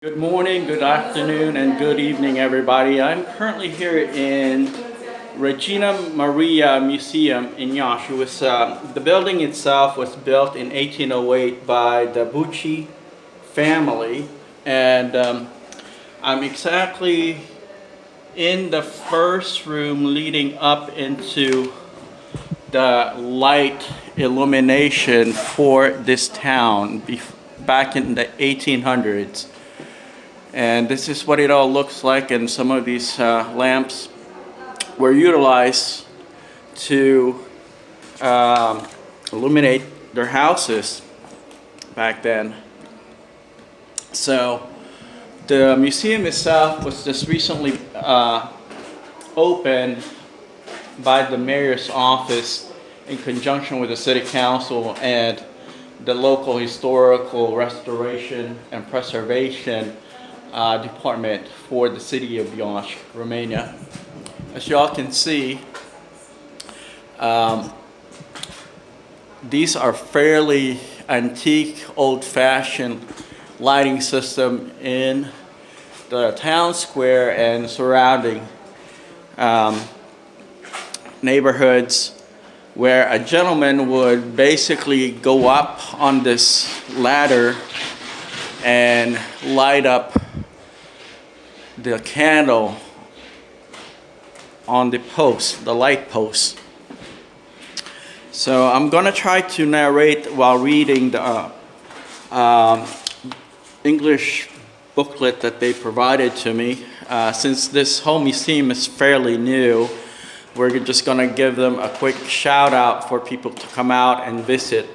Good morning, good afternoon, and good evening, everybody. I'm currently here in Regina Maria Museum in Iasi. The building itself was built in 1808 by the Bucci family, and I'm exactly in the first room leading up into the light illumination for this town back in the 1800s. And this is what it all looks like, and some of these lamps were utilized to illuminate their houses back then. So the museum itself was just recently opened by the mayor's office in conjunction with the city council and the local historical restoration and preservation department for the city of Iasi, Romania. As y'all can see, these are fairly antique, old-fashioned lighting system in the town square and surrounding neighborhoods, where a gentleman would basically go up on this ladder and light up the candle on the post, the light post. So I'm gonna try to narrate while reading the English booklet that they provided to me. Since this whole museum is fairly new, we're just gonna give them a quick shout out for people to come out and visit.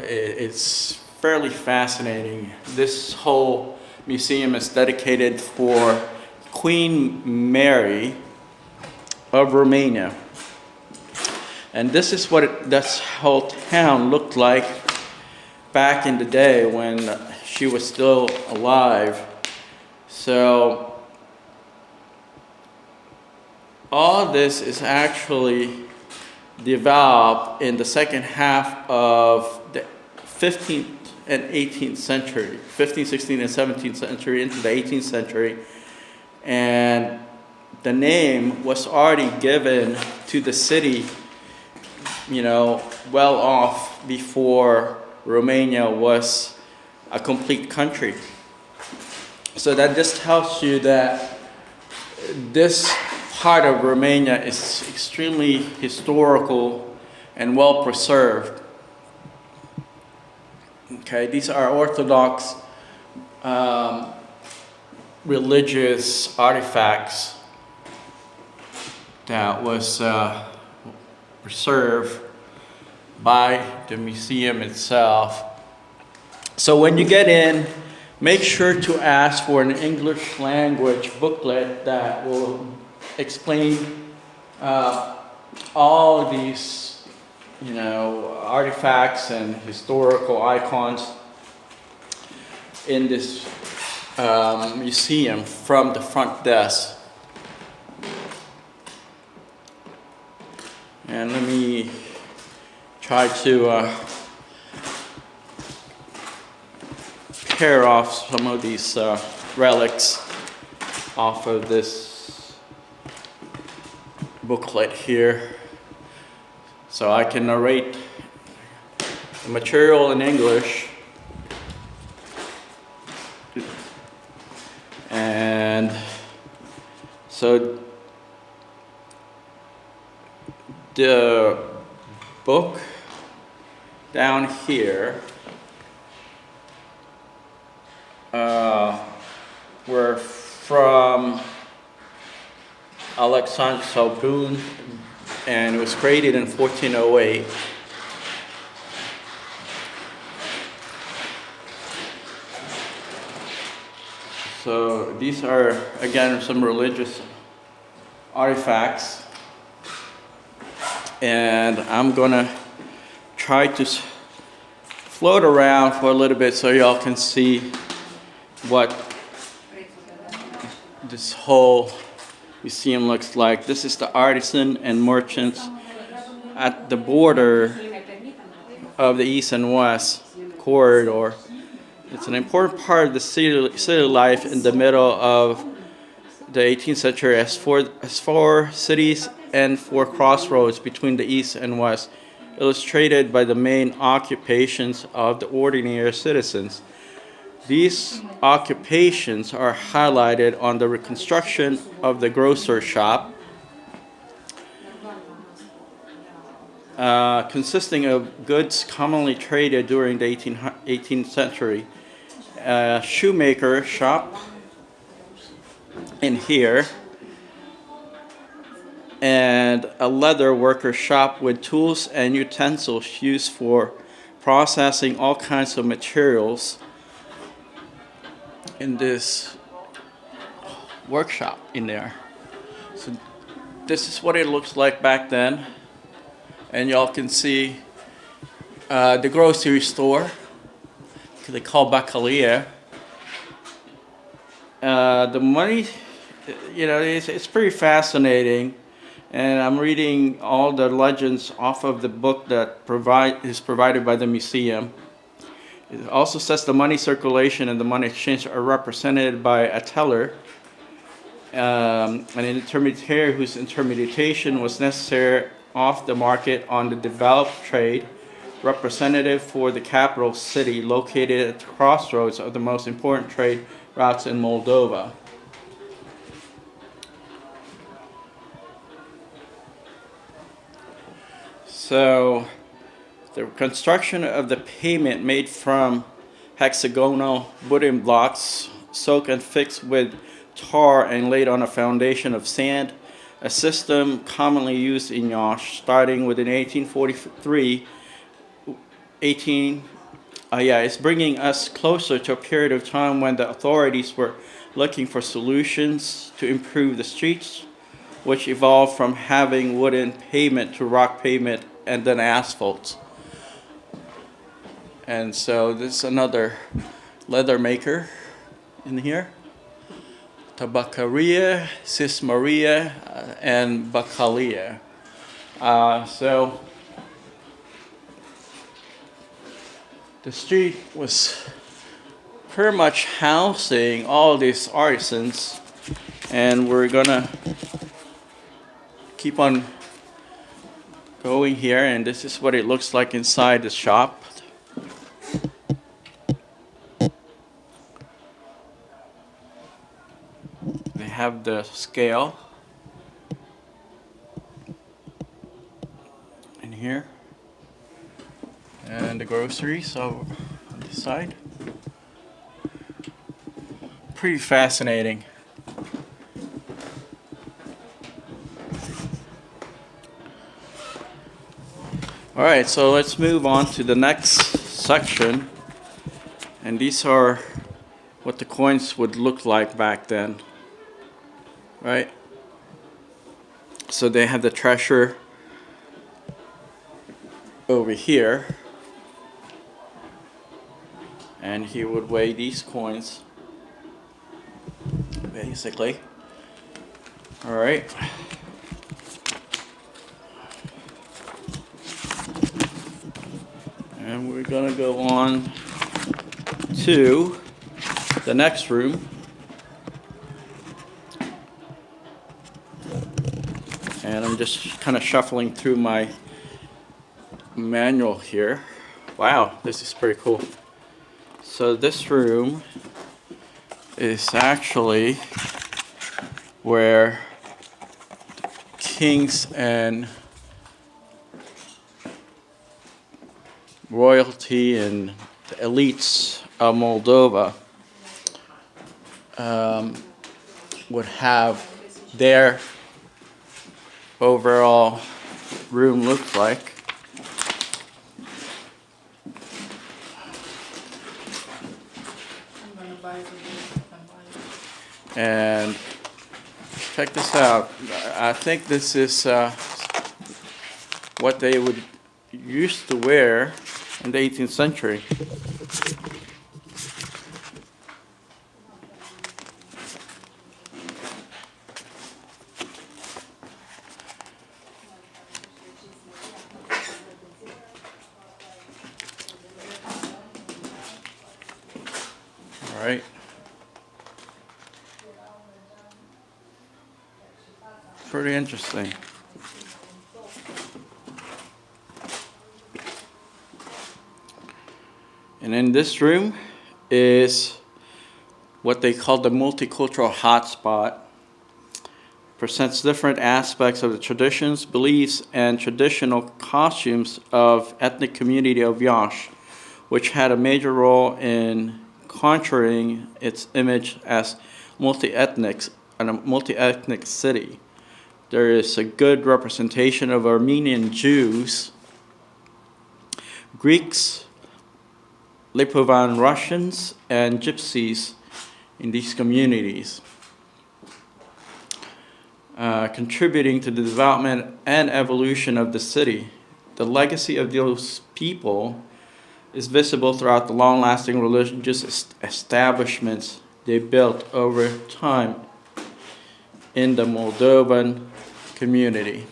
It's fairly fascinating. This whole museum is dedicated for Queen Mary of Romania. And this is what this whole town looked like back in the day when she was still alive. So all this is actually developed in the second half of the 15th and 18th century, 15th, 16th, and 17th century into the 18th century. And the name was already given to the city, well off before Romania was a complete country. So that just tells you that this part of Romania is extremely historical and well preserved. Okay, these are Orthodox religious artifacts that was preserved by the museum itself. So when you get in, make sure to ask for an English language booklet that will explain all these artifacts and historical icons in this museum from the front desk. And let me try to pair off some of these relics off of this booklet here, so I can narrate the material in English. And so the book down here were from Alexander Sobun, and it was created in 1408. So these are, again, some religious artifacts. And I'm gonna try to float around for a little bit so y'all can see what this whole museum looks like. This is the artisan and merchants at the border of the east and west corridor. It's an important part of the city life in the middle of the 18th century as four cities and four crossroads between the east and west, illustrated by the main occupations of the ordinary citizens. These occupations are highlighted on the reconstruction of the grocer shop, consisting of goods commonly traded during the 18th century. A shoemaker shop in here, and a leather worker shop with tools and utensils used for processing all kinds of materials in this workshop in there. So this is what it looks like back then, and y'all can see the grocery store they call Baccalia. The money, it's pretty fascinating, and I'm reading all the legends off of the book that is provided by the museum. It also says the money circulation and the money exchange are represented by a teller, an intermediary whose intermediation was necessary off the market on the developed trade, representative for the capital city located at the crossroads of the most important trade routes in Moldova. So the construction of the pavement made from hexagonal wooden blocks soaked and fixed with tar and laid on a foundation of sand, a system commonly used in Yash starting within 1843. It's bringing us closer to a period of time when the authorities were looking for solutions to improve the streets, which evolved from having wooden pavement to rock pavement and then asphalt. And so this is another leather maker in here. Tabacaria, Sis Maria, and Bacalia. So the street was pretty much housing all these artisans, and we're gonna keep on going here, and this is what it looks like inside the shop. They have the scale in here, and the groceries over on this side. Pretty fascinating. All right, so let's move on to the next section, and these are what the coins would look like back then, right? So they have the treasure over here, and he would weigh these coins, basically. All right. And we're gonna go on to the next room. And I'm just kind of shuffling through my manual here. Wow, this is pretty cool. So this room is actually where kings and royalty and the elites of Moldova would have their overall room look like. And check this out. I think this is what they would used to wear in the 18th century. right. Pretty interesting. And in this room is what they call the multicultural hotspot. Presents different aspects of the traditions, beliefs, and traditional costumes of ethnic community of Yash, which had a major role in conjuring its image as multi-ethnic and a multi-ethnic city. There is a good representation of Armenian Jews, Greeks, Lipovan Russians, and Gypsies in these communities, contributing to the development and evolution of the city. The legacy of those people is visible throughout the long-lasting religious establishments they built over time in the Moldovan community.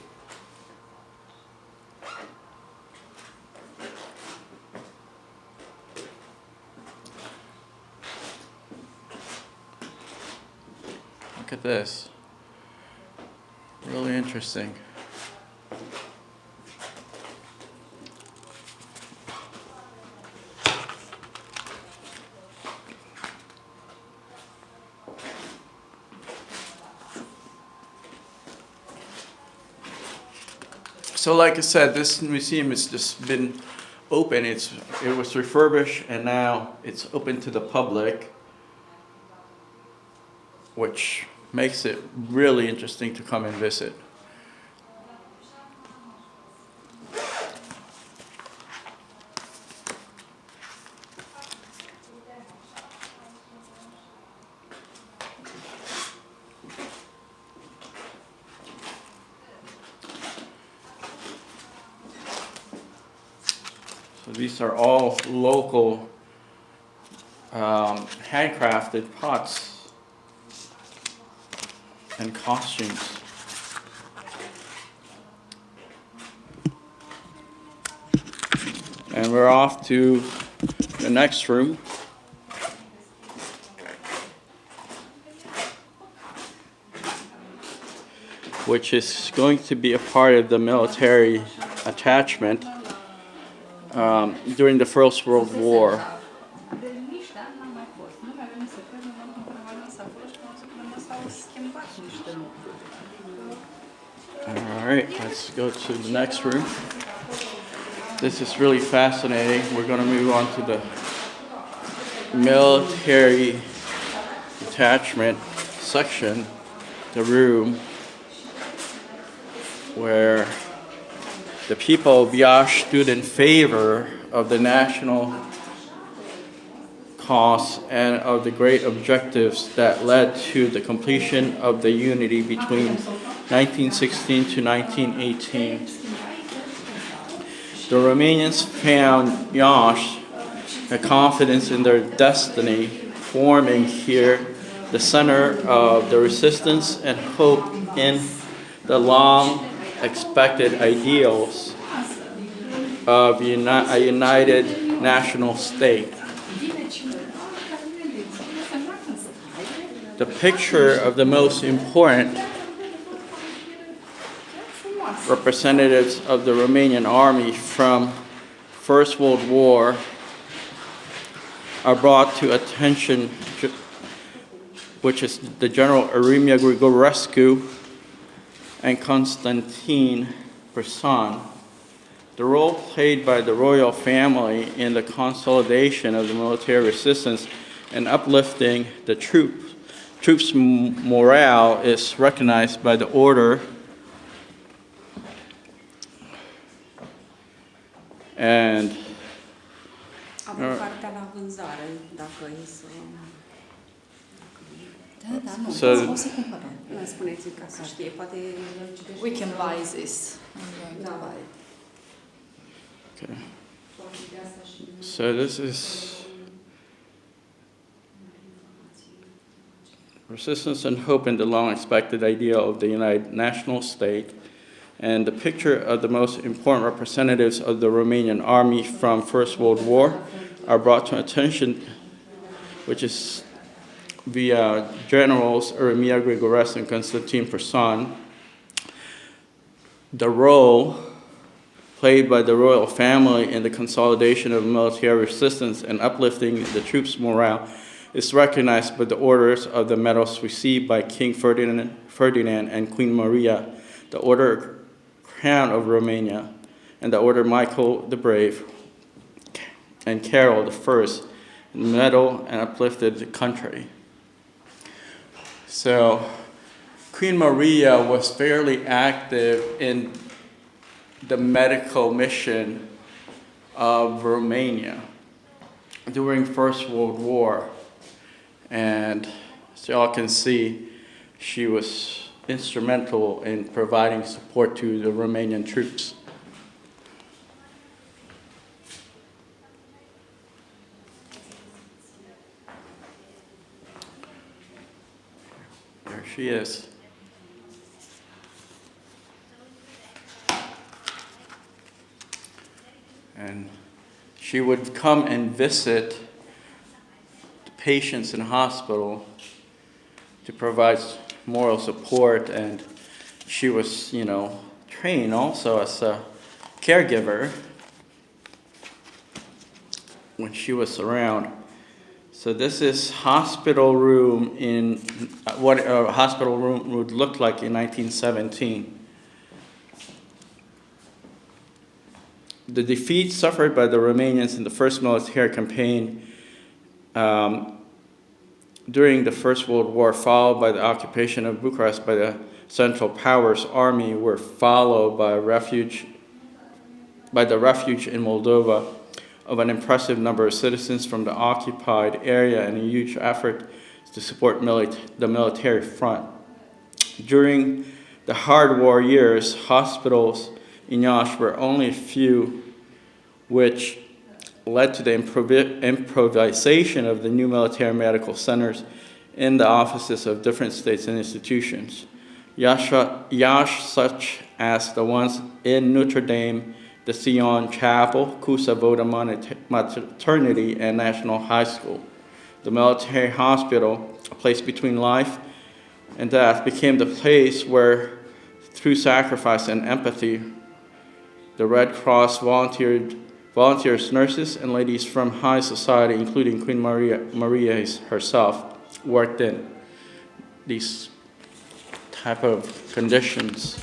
Look at this. Really interesting. So like I said, this museum has just been open. It was refurbished and now it's open to the public, which makes it really interesting to come and visit. So these are all local handcrafted pots and costumes. And we're off to the next room, which is going to be a part of the military attachment during the First World War. All right, let's go to the next room. This is really fascinating. We're going to move on to the military attachment section, the room where the people of Yash stood in favor of the national cause and of the great objectives that led to the completion of the unity between 1916 to 1918. The Romanians found Yash a confidence in their destiny, forming here the center of the resistance and hope in the long-expected ideals of a united national state. The picture of the most important representatives of the Romanian army from First World War are brought to attention, which is the General Aremia Grigorescu and Constantine Brisson. The role played by the royal family in the consolidation of the military resistance and uplifting the troops' morale is recognized by the order and so we can buy this. okay. So this is resistance and hope in the long-expected ideal of the united national state, and the picture of the most important representatives of the Romanian army from First World War are brought to attention which is via Generals Eremia Grigorescu and Constantine Person. The role played by the royal family in the consolidation of military resistance and uplifting the troops' morale is recognized by the orders of the medals received by King Ferdinand and Queen Maria, the Order Crown of Romania, and the Order Michael the Brave, and Carol the First, medal and uplifted the country. So Queen Maria was fairly active in the medical mission of Romania during First World War. And as y'all can see, she was instrumental in providing support to the Romanian troops. There she is. And she would come and visit the patients in hospital to provide moral support, and she was, trained also as a caregiver when she was around. So this is hospital room in what a hospital room would look like in 1917. The defeat suffered by the Romanians in the first military campaign during the First World War, followed by the occupation of Bucharest by the Central Powers Army, were followed by the refuge in Moldova of an impressive number of citizens from the occupied area and a huge effort to support the military front. During the hard war years, hospitals in Iași were only a few, which led to the improvisation of the new military medical centers in the offices of different states and institutions. Iași, such as the ones in Notre Dame, the Sion Chapel, Cusa Voda Maternity, and National High School. The military hospital, a place between life and death, became the place where, through sacrifice and empathy, the Red Cross volunteers, nurses, and ladies from high society, including Queen Maria herself, worked in these type of conditions.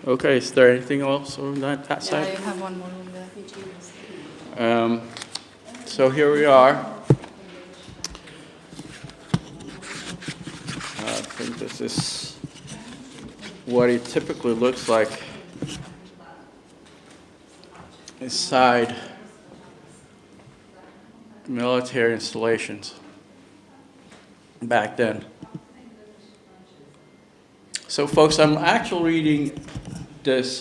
Okay, is there anything else on that side? Yeah, you have one more room there. So here we are. I think this is what it typically looks like inside military installations back then. So folks, I'm actually reading this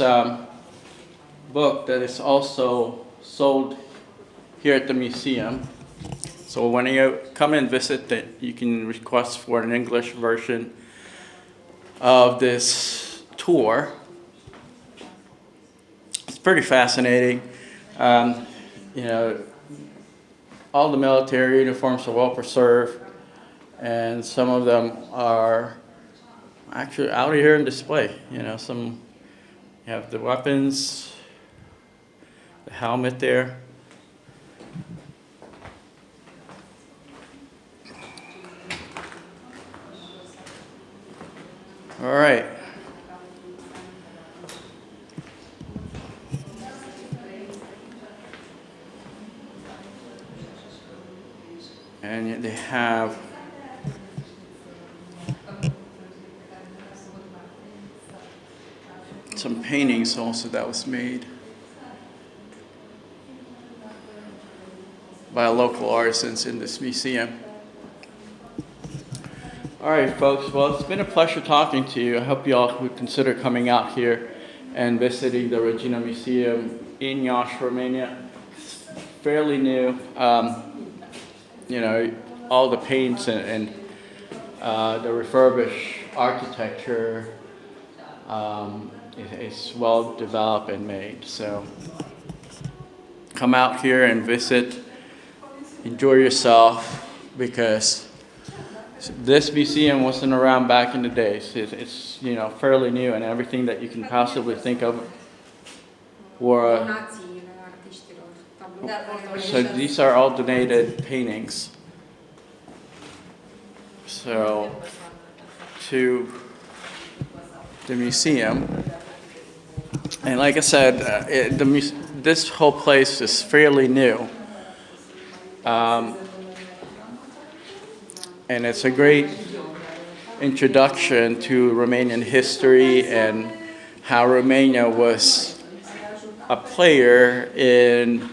book that is also sold here at the museum. So when you come and visit, that you can request for an English version of this tour. It's pretty fascinating. All the military uniforms are well preserved, and some of them are actually out here in display. Some have the weapons, the helmet there. All right. And they have some paintings also that was made by local artisans in this museum. All right, folks. Well, it's been a pleasure talking to you. I hope you all would consider coming out here and visiting the Regina Museum in Iași, Romania. It's fairly new. All the paints and the refurbished architecture, It's well developed and made. So come out here and visit, enjoy yourself, because this museum wasn't around back in the days. It's fairly new, and everything that you can possibly think of were. So these are all donated paintings. So to the museum, and like I said, this whole place is fairly new. And it's a great introduction to Romanian history and how Romania was a player in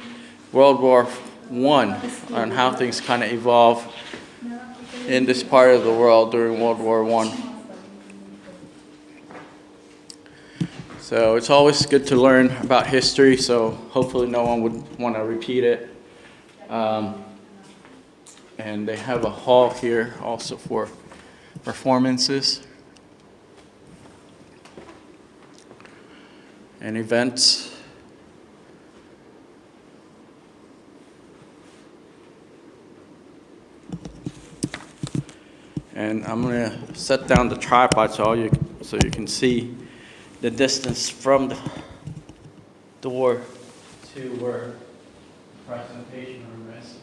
World War I, on how things kind of evolved in this part of the world during World War I. So it's always good to learn about history, so hopefully no one would want to repeat it. And they have a hall here also for performances and events. And I'm going to set down the tripod so you can see the distance from the door to where the presentation room is.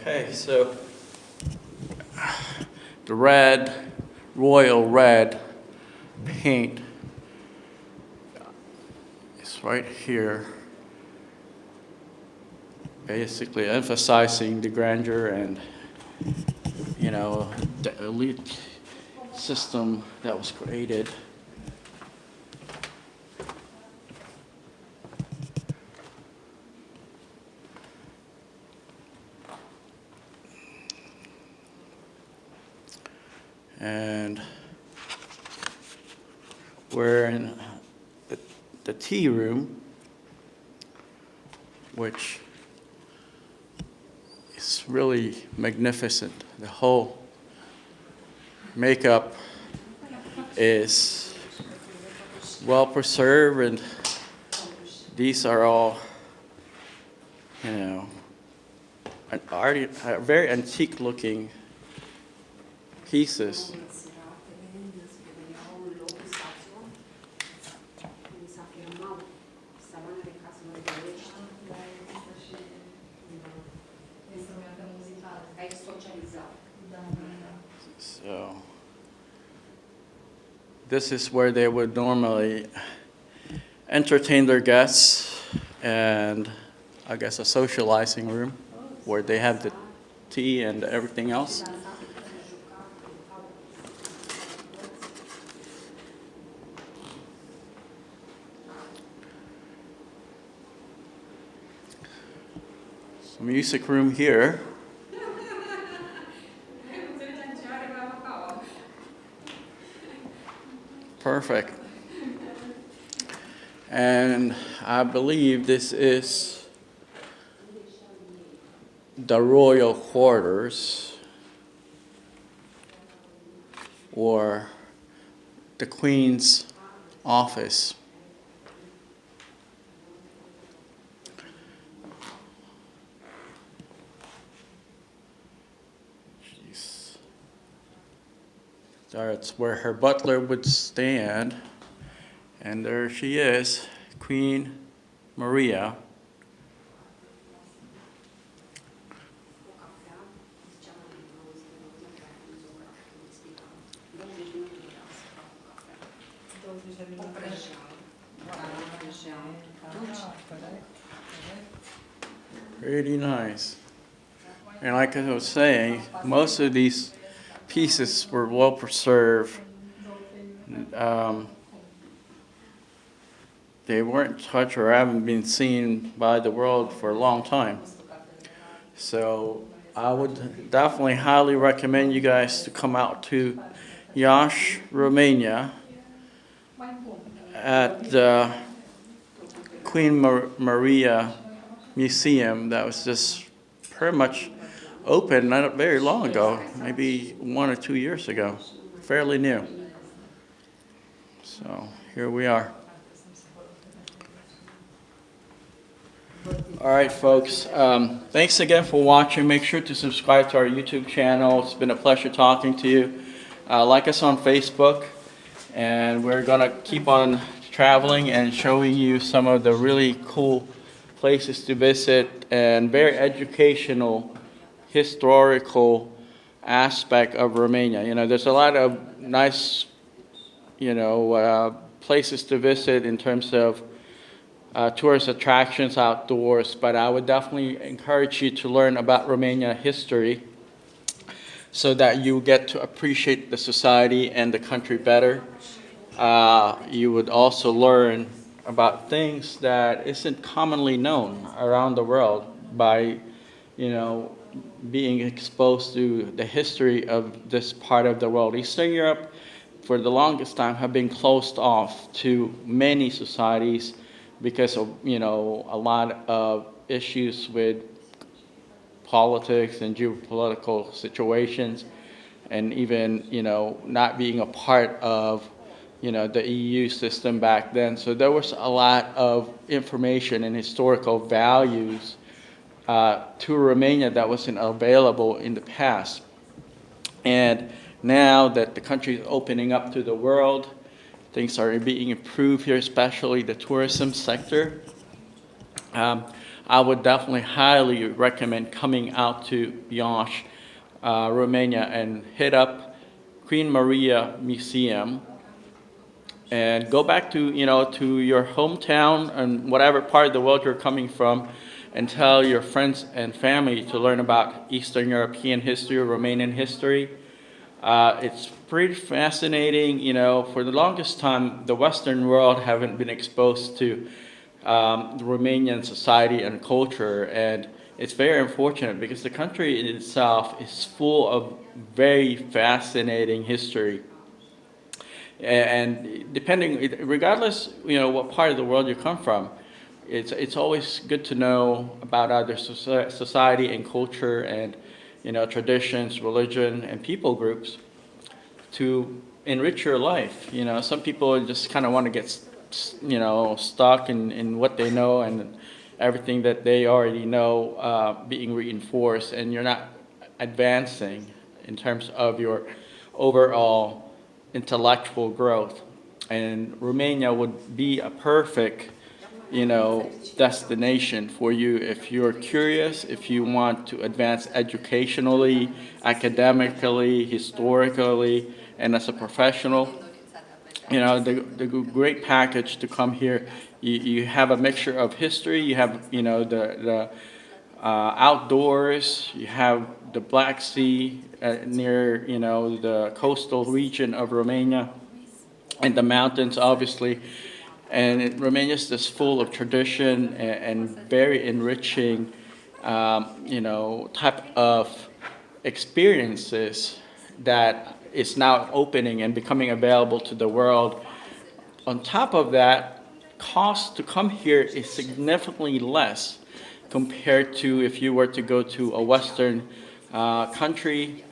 Okay, so the royal red paint is right here, basically emphasizing the grandeur and, the elite system that was created. And we're in the tea room, which is really magnificent. The whole makeup is well preserved, and these are all, very antique looking pieces. So this is where they would normally entertain their guests, and I guess a socializing room where they have the tea and everything else. So music room here. Perfect. And I believe this is the royal quarters, or the Queen's office. That's where her butler would stand. And there she is, Queen Maria. Pretty nice. And like I was saying, most of these pieces were well preserved. They weren't touched or haven't been seen by the world for a long time. So I would definitely highly recommend you guys to come out to Iasi, Romania at the Queen Maria Museum that was just pretty much opened not very long ago, maybe 1 or 2 years ago, fairly new. So here we are. All right, folks. Thanks again for watching. Make sure to subscribe to our YouTube channel. It's been a pleasure talking to you. Like us on Facebook, and we're gonna keep on traveling and showing you some of the really cool places to visit and very educational, historical aspect of Romania. You know, there's a lot of nice, places to visit in terms of tourist attractions outdoors, but I would definitely encourage you to learn about Romania history so that you get to appreciate the society and the country better. You would also learn about things that isn't commonly known around the world by, being exposed to the history of this part of the world. Eastern Europe, for the longest time, have been closed off to many societies because of, a lot of issues with politics and geopolitical situations, and even, not being a part of, the EU system back then. So there was a lot of information and historical values to Romania that wasn't available in the past. And now that the country is opening up to the world, things are being improved here, especially the tourism sector. I would definitely highly recommend coming out to Iași, Romania, and hit up Queen Maria Museum, and go back to to your hometown and whatever part of the world you're coming from, and tell your friends and family to learn about Eastern European history, Romanian history. It's pretty fascinating. For the longest time, the Western world haven't been exposed to the Romanian society and culture, and it's very unfortunate because the country in itself is full of very fascinating history. And regardless, what part of the world you come from, it's always good to know about other society and culture and traditions, religion, and people groups to enrich your life. Some people just kind of want to get stuck in what they know and everything that they already know being reinforced, and you're not advancing in terms of your overall intellectual growth. And Romania would be a perfect destination for you if you're curious, if you want to advance educationally, academically, historically, and as a professional. The great package to come here. You have a mixture of history. You have the outdoors. You have the Black Sea near the coastal region of Romania, and the mountains, obviously. And Romania is just full of tradition and very enriching, type of experiences that is now opening and becoming available to the world. On top of that, cost to come here is significantly less compared to if you were to go to a Western country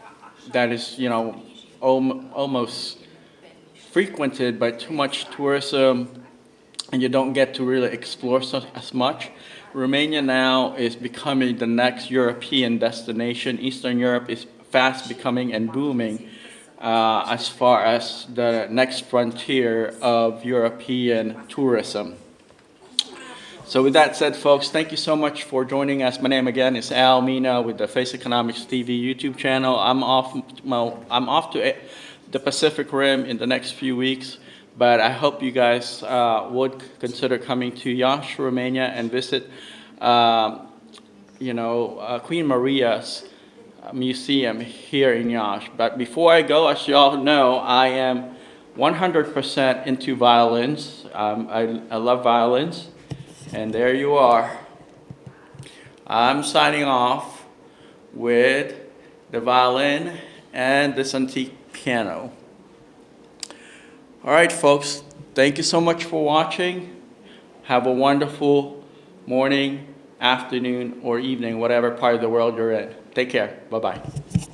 that is, almost frequented by too much tourism, and you don't get to really explore as much. Romania now is becoming the next European destination. Eastern Europe is fast becoming and booming as far as the next frontier of European tourism. So with that said, folks, thank you so much for joining us. My name again is Al Mina with the Face Economics TV YouTube channel. I'm off to the Pacific Rim in the next few weeks, but I hope you guys would consider coming to Iași, Romania, and visit, Queen Maria's museum here in Iași. But before I go, as you all know, I am 100% into violins. I love violins. And there you are. I'm signing off with the violin and this antique piano. All right, folks. Thank you so much for watching. Have a wonderful morning, afternoon, or evening, whatever part of the world you're in. Take care. Bye-bye.